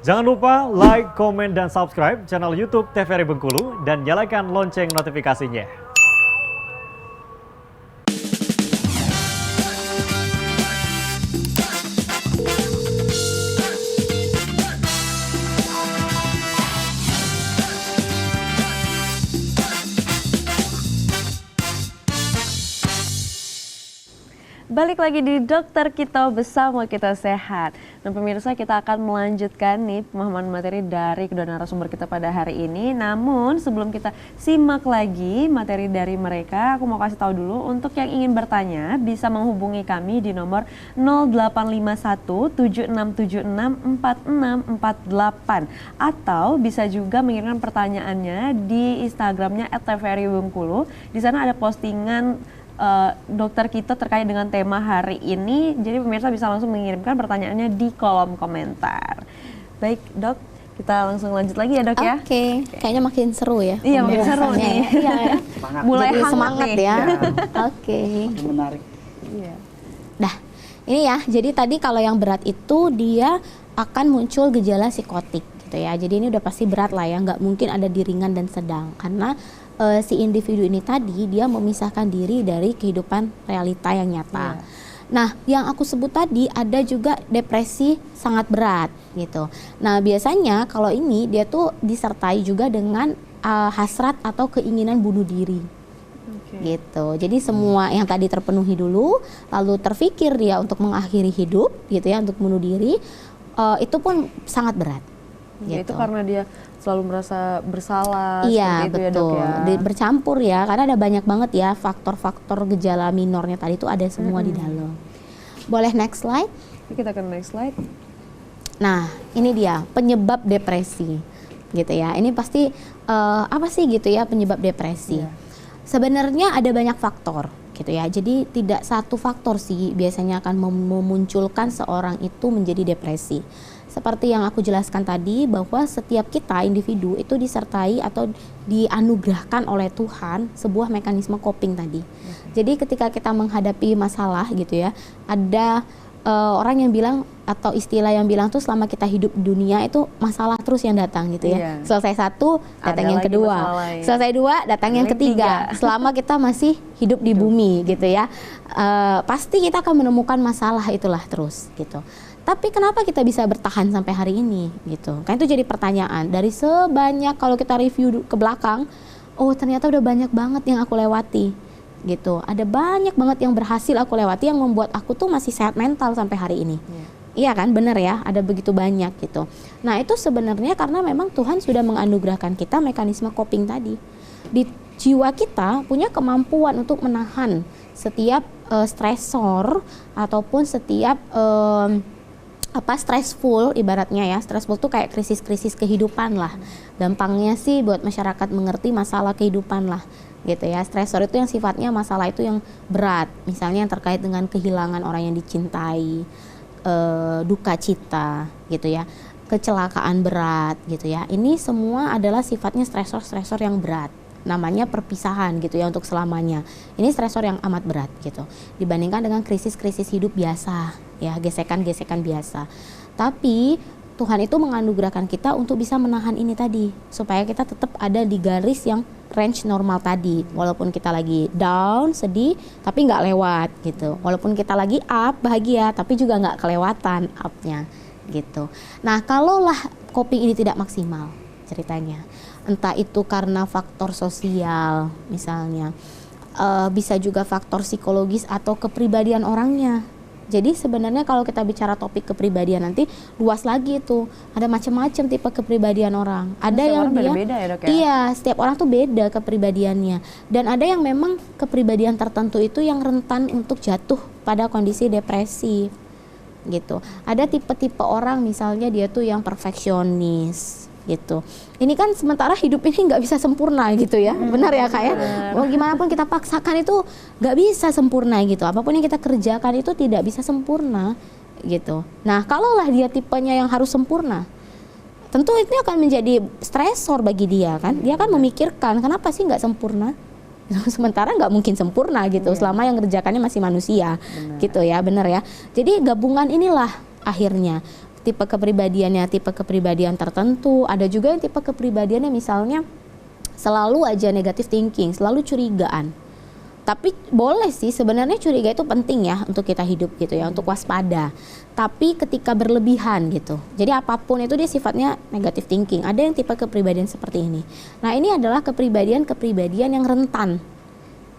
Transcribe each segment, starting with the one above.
Jangan lupa like, komen, dan subscribe channel YouTube TVRI Bengkulu dan nyalakan lonceng notifikasinya. Balik lagi di Dokter Kita Bersama Kita Sehat. Dan pemirsa, kita akan melanjutkan nih pemahaman materi dari kedua narasumber kita pada hari ini. Namun sebelum kita simak lagi materi dari mereka, aku mau kasih tahu dulu untuk yang ingin bertanya bisa menghubungi kami di nomor 0851 7676 4648 atau bisa juga mengirimkan pertanyaannya di Instagramnya @tvri-bengkulu. Di sana ada postingan dokter kita terkait dengan tema hari ini, jadi pemirsa bisa langsung mengirimkan pertanyaannya di kolom komentar. Baik dok, kita langsung lanjut lagi ya dok ya. Oke. Kayaknya makin seru ya. Iya makin seru nih. Iya ya. Mulai jadi hangat semangat nih. ya. Oke. Menarik. Iya. Dah, ini ya. Jadi tadi kalau yang berat itu dia akan muncul gejala psikotik gitu ya. Jadi ini udah pasti berat lah ya. Nggak mungkin ada di ringan dan sedang karena si individu ini tadi dia memisahkan diri dari kehidupan realita yang nyata. Nah, yang aku sebut tadi ada juga depresi sangat berat gitu. Nah, biasanya kalau ini dia tuh disertai juga dengan hasrat atau keinginan bunuh diri. Gitu. Jadi semua yang tadi terpenuhi dulu, lalu terfikir dia untuk mengakhiri hidup gitu ya, untuk bunuh diri, itu pun sangat berat. Ya, Gitu. itu karena dia selalu merasa bersalah. Iya itu betul, ya, dok, ya. bercampur ya, karena ada banyak banget ya faktor-faktor gejala minornya tadi itu ada semua di dalam. Boleh next slide? Kita ke next slide. Nah ini dia penyebab depresi gitu ya. Ini pasti apa sih gitu ya penyebab depresi? Sebenarnya ada banyak faktor gitu ya. Jadi tidak satu faktor sih biasanya akan memunculkan seorang itu menjadi depresi. Seperti yang aku jelaskan tadi bahwa setiap kita individu itu disertai atau dianugerahkan oleh Tuhan sebuah mekanisme coping tadi. Jadi ketika kita menghadapi masalah gitu ya, ada orang yang bilang atau istilah yang bilang tuh selama kita hidup di dunia itu masalah terus yang datang gitu ya. Selesai satu, datang yang kedua. Selesai dua, datang yang ketiga. Selama kita masih hidup di bumi gitu ya, pasti kita akan menemukan masalah itulah terus gitu. Tapi kenapa kita bisa bertahan sampai hari ini gitu? Kan itu jadi pertanyaan. Dari sebanyak kalau kita review ke belakang, oh ternyata udah banyak banget yang aku lewati gitu. Ada banyak banget yang berhasil aku lewati yang membuat aku tuh masih sehat mental sampai hari ini. Iya kan, bener ya, ada begitu banyak gitu. Nah itu sebenarnya karena memang Tuhan sudah menganugerahkan kita mekanisme coping tadi. Di jiwa kita punya kemampuan untuk menahan setiap stresor ataupun setiap stressful ibaratnya ya. Stressful tuh kayak krisis-krisis kehidupan lah. Gampangnya sih buat masyarakat mengerti masalah kehidupan lah gitu ya. Stresor itu yang sifatnya masalah itu yang berat, misalnya yang terkait dengan kehilangan orang yang dicintai, duka cita gitu ya, kecelakaan berat gitu ya. Ini semua adalah sifatnya stresor-stresor yang berat. Namanya perpisahan gitu ya untuk selamanya. Ini stresor yang amat berat gitu dibandingkan dengan krisis-krisis hidup biasa ya, gesekan-gesekan biasa. Tapi Tuhan itu menganugerahkan kita untuk bisa menahan ini tadi supaya kita tetap ada di garis yang range normal tadi. Walaupun kita lagi down, sedih, tapi nggak lewat gitu. Walaupun kita lagi up, bahagia, tapi juga nggak kelewatan up-nya gitu. Nah, kalaulah coping ini tidak maksimal ceritanya, entah itu karena faktor sosial misalnya, bisa juga faktor psikologis atau kepribadian orangnya. Jadi sebenarnya kalau kita bicara topik kepribadian nanti luas lagi itu, ada macam-macam tipe kepribadian orang. Ada yang dia beda-beda ya dok ya? Iya, setiap orang tuh beda kepribadiannya. Dan ada yang memang kepribadian tertentu itu yang rentan untuk jatuh pada kondisi depresi gitu. Ada tipe-tipe orang misalnya dia tuh yang perfeksionis gitu. Ini kan sementara hidup ini nggak bisa sempurna gitu ya, benar ya kak ya. Mau gimana pun kita paksakan itu nggak bisa sempurna gitu. Apapun yang kita kerjakan itu tidak bisa sempurna gitu. Nah kalaulah dia tipenya yang harus sempurna, tentu itu akan menjadi stresor bagi dia kan. Dia akan memikirkan kenapa sih nggak sempurna. Sementara nggak mungkin sempurna gitu selama yang kerjakannya masih manusia gitu ya, benar ya. Jadi gabungan inilah akhirnya tipe kepribadiannya tipe kepribadian tertentu, ada juga yang tipe kepribadiannya misalnya selalu aja negative thinking, selalu curigaan. Tapi boleh sih sebenarnya curiga itu penting ya untuk kita hidup gitu ya, untuk waspada. Tapi ketika berlebihan gitu. Jadi apapun itu dia sifatnya negative thinking. Ada yang tipe kepribadian seperti ini. Nah, ini adalah kepribadian yang rentan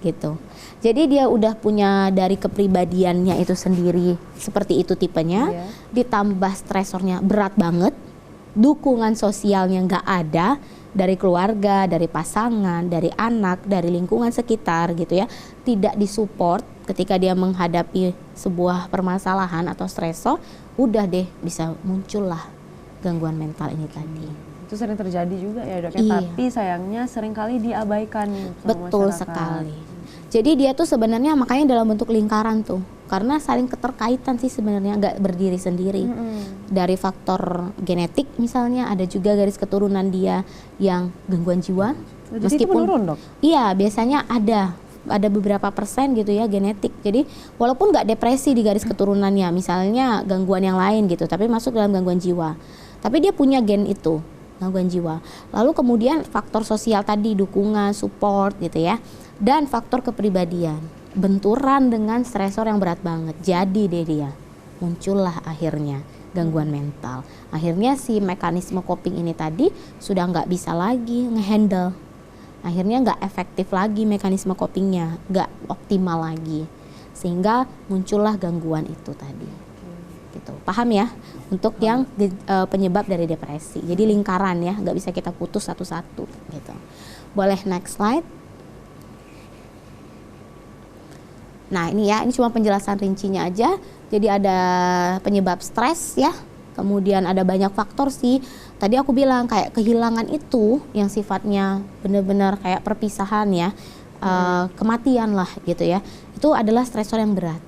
gitu. Jadi dia udah punya dari kepribadiannya itu sendiri seperti itu tipenya, ditambah stresornya berat banget, dukungan sosialnya nggak ada dari keluarga, dari pasangan, dari anak, dari lingkungan sekitar gitu ya, tidak disupport ketika dia menghadapi sebuah permasalahan atau stresor, udah deh bisa muncullah gangguan mental ini tadi. Itu sering terjadi juga ya dok, Iya. tapi sayangnya seringkali diabaikan sama Betul masyarakat. sekali. Jadi dia tuh sebenarnya makanya dalam bentuk lingkaran tuh, karena saling keterkaitan sih sebenarnya, nggak berdiri sendiri. Dari faktor genetik misalnya, ada juga garis keturunan dia yang gangguan jiwa. Jadi itu menurun dok? Iya, biasanya ada beberapa persen gitu ya genetik. Jadi walaupun nggak depresi di garis keturunannya, misalnya gangguan yang lain gitu, tapi masuk dalam gangguan jiwa. Tapi dia punya gen itu, gangguan jiwa. Lalu kemudian faktor sosial tadi, dukungan, support gitu ya. Dan faktor kepribadian, benturan dengan stresor yang berat banget. Jadi deh dia, muncullah akhirnya gangguan mental. Akhirnya si mekanisme coping ini tadi sudah nggak bisa lagi ngehandle. Akhirnya nggak efektif lagi mekanisme copingnya, nggak optimal lagi. Sehingga muncullah gangguan itu tadi. Gitu. Paham ya? Untuk yang penyebab dari depresi. Jadi lingkaran ya, nggak bisa kita putus satu-satu gitu. Boleh next slide. Nah ini ya, ini cuma penjelasan rincinya aja. Jadi ada penyebab stres ya, kemudian ada banyak faktor sih. Tadi aku bilang kayak kehilangan itu yang sifatnya benar-benar kayak perpisahan ya, kematian lah gitu ya. Itu adalah stresor yang berat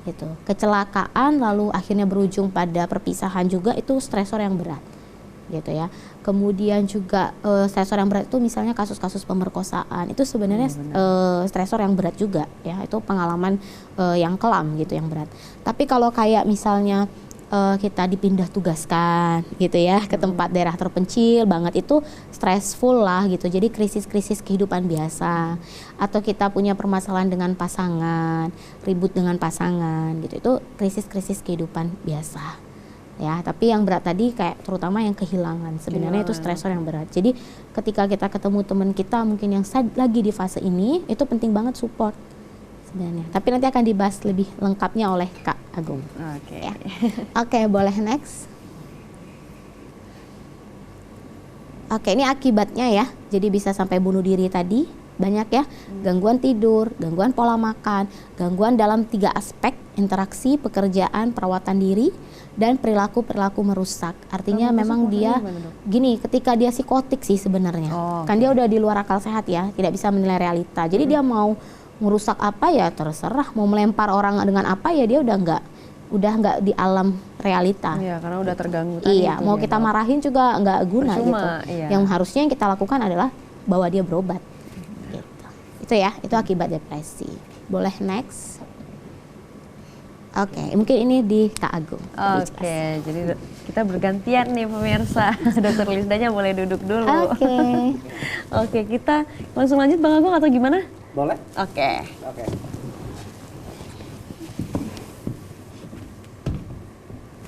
gitu. Kecelakaan lalu akhirnya berujung pada perpisahan juga itu stresor yang berat gitu ya. Kemudian juga stresor yang berat itu misalnya kasus-kasus pemerkosaan, itu sebenarnya stresor yang berat juga ya, itu pengalaman yang kelam gitu yang berat. Tapi kalau kayak misalnya kita dipindah tugaskan gitu ya ke tempat daerah terpencil banget, itu stressful lah gitu. Jadi krisis-krisis kehidupan biasa, atau kita punya permasalahan dengan pasangan, ribut dengan pasangan gitu, itu krisis-krisis kehidupan biasa. Ya, tapi yang berat tadi kayak terutama yang kehilangan, sebenarnya itu stresor yang berat. Jadi ketika kita ketemu teman kita mungkin yang lagi di fase ini, itu penting banget support sebenarnya. Tapi nanti akan dibahas lebih lengkapnya oleh Kak Agung. Oke. Ya. Oke, boleh next. Oke, ini akibatnya ya. Jadi bisa sampai bunuh diri tadi, banyak ya. Gangguan tidur, gangguan pola makan, gangguan dalam 3 aspek, interaksi, pekerjaan, perawatan diri, dan perilaku-perilaku merusak. Artinya memang dia gini, ketika dia psikotik sih sebenarnya. Kan dia udah di luar akal sehat ya, tidak bisa menilai realita. Jadi dia mau merusak apa ya terserah, mau melempar orang dengan apa ya dia udah nggak di alam realita. Iya, karena udah terganggu tadi. Iya, mau kita marahin juga nggak guna gitu. Iya. Yang harusnya yang kita lakukan adalah bawa dia berobat. Gitu. Itu ya, itu akibat depresi. Boleh next. Oke, mungkin ini di Kak Agung. Oke, jadi kita bergantian nih pemirsa. Dokter Lisdanya boleh duduk dulu. Oke. Oke, kita langsung lanjut Bang Agung atau gimana? Boleh? Oke. Oke.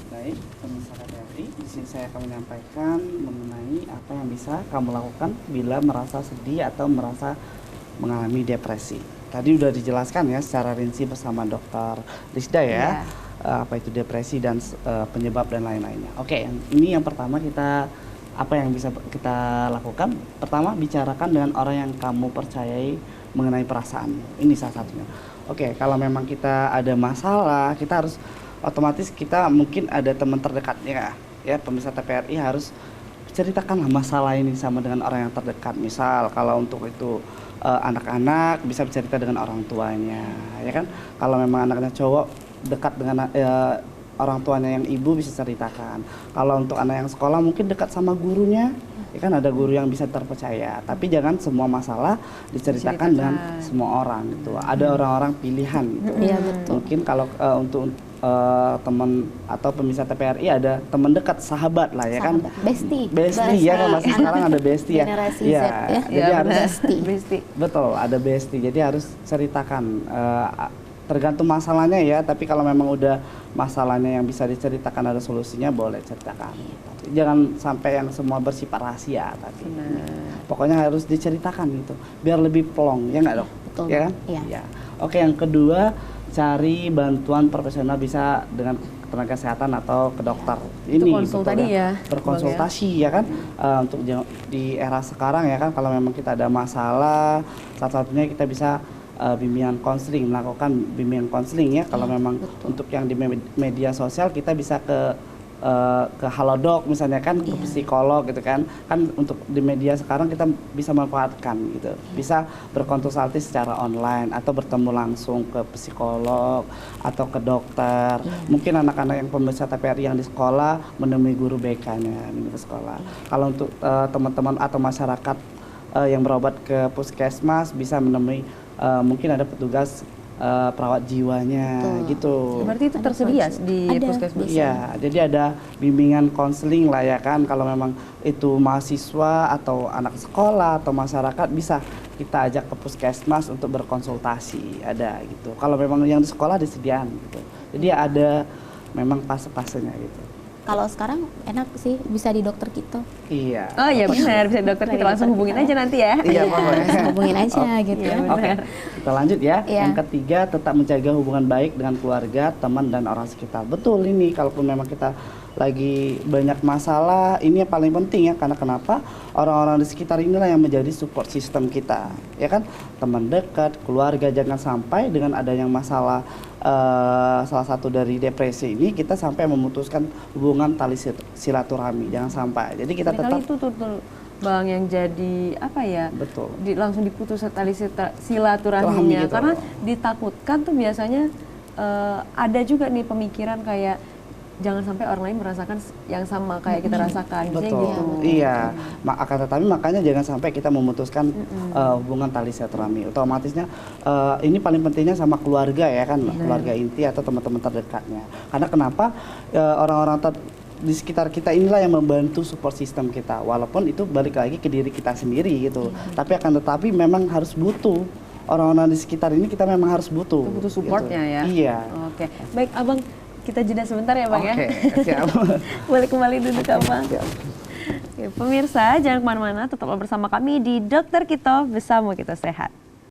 Baik, pemirsa KTRI, di sini saya akan menyampaikan mengenai apa yang bisa kamu lakukan bila merasa sedih atau merasa mengalami depresi. Tadi udah dijelaskan ya secara rinci bersama Dokter Lisda ya, apa itu depresi dan penyebab dan lain-lainnya. Oke, ini yang pertama apa yang bisa kita lakukan? Pertama, bicarakan dengan orang yang kamu percayai mengenai perasaan. Ini salah satunya. Oke, kalau memang kita ada masalah, kita harus otomatis kita mungkin ada teman terdekatnya ya, pemirsa TVRI harus ceritakanlah masalah ini sama dengan orang yang terdekat. Misal kalau untuk itu anak-anak bisa bercerita dengan orang tuanya, ya kan? Kalau memang anaknya cowok dekat dengan orang tuanya yang ibu bisa ceritakan. Kalau untuk anak yang sekolah mungkin dekat sama gurunya, ya kan ada guru yang bisa terpercaya. Tapi jangan semua masalah diceritakan dengan semua orang gitu. Ada orang-orang pilihan gitu. Iya betul. Mungkin kalau untuk teman atau pemirsa TVRI ada teman dekat, sahabat lah ya kan. Bestie. Bestie ya kan, masih sekarang ada bestie ya. Generasi Z Iya, ya. jadi harus Bestie. betul ada bestie. Jadi harus ceritakan tergantung masalahnya ya, tapi kalau memang udah masalahnya yang bisa diceritakan ada solusinya boleh ceritakan. Tapi jangan sampai yang semua bersifat rahasia tapi. Pokoknya harus diceritakan gitu biar lebih plong ya nggak dok? Betul. Ya kan? Iya. Ya. Oke, yang kedua cari bantuan profesional bisa dengan tenaga kesehatan atau ke dokter. Itu Ini konsul betul tadi ya, berkonsultasi ya kan. Untuk di era sekarang ya kan, kalau memang kita ada masalah, satu-satunya kita bisa bimbingan konseling, melakukan bimbingan konseling ya. Kalau memang untuk yang di media sosial kita bisa ke Halodoc misalnya kan, ke psikolog gitu kan untuk di media sekarang kita bisa manfaatkan gitu, bisa berkonsultasi secara online atau bertemu langsung ke psikolog atau ke dokter. Mungkin anak-anak yang pemirsa TVRI yang di sekolah menemui guru BK-nya di sekolah. Kalau untuk teman-teman atau masyarakat yang berobat ke puskesmas bisa menemui mungkin ada petugas perawat jiwanya gitu. Berarti itu tersedia di puskesmas? Iya, jadi ada bimbingan konseling lah ya kan. Kalau memang itu mahasiswa atau anak sekolah atau masyarakat bisa kita ajak ke puskesmas untuk berkonsultasi, ada gitu. Kalau memang yang di sekolah disediakan gitu. Jadi ada memang fase-fasenya gitu. Kalau sekarang enak sih bisa di dokter kita. Iya. Oh iya benar, bisa dokter kita langsung hubungin aja nanti ya. Iya, pokoknya. Hubungin aja gitu. Iya, Oke, kita lanjut ya. Iya. Yang ketiga, tetap menjaga hubungan baik dengan keluarga, teman, dan orang sekitar. Betul ini, kalaupun memang kita lagi banyak masalah, ini yang paling penting ya. Karena kenapa? Orang-orang di sekitar inilah yang menjadi support system kita. Ya kan? Teman dekat, keluarga, jangan sampai dengan adanya masalah salah satu dari depresi ini kita sampai memutuskan hubungan tali silaturahmi. Jangan sampai. Jadi kita tetap itu tuh Bang yang jadi apa ya? betul. Langsung diputus tali silaturahminya Gitu. karena ditakutkan tuh biasanya ada juga nih pemikiran kayak jangan sampai orang lain merasakan yang sama kayak kita rasakan. Biasanya Betul. gitu. Iya. Akan tetapi makanya jangan sampai kita memutuskan hubungan tali silaturahmi. Otomatisnya ini paling pentingnya sama keluarga ya kan, keluarga inti atau teman-teman terdekatnya. Karena kenapa orang-orang di sekitar kita inilah yang membantu support system kita. Walaupun itu balik lagi ke diri kita sendiri gitu. Tapi akan tetapi memang harus butuh orang-orang di sekitar ini, kita memang harus butuh. Butuh supportnya gitu. ya. Iya. Oke. Baik Abang, kita jeda sebentar ya Bang ya. Oke, siap. Boleh kembali duduk Abang. Siap. Oke, pemirsa jangan kemana-mana, tetaplah bersama kami di Dokter Kito, bersama kita sehat.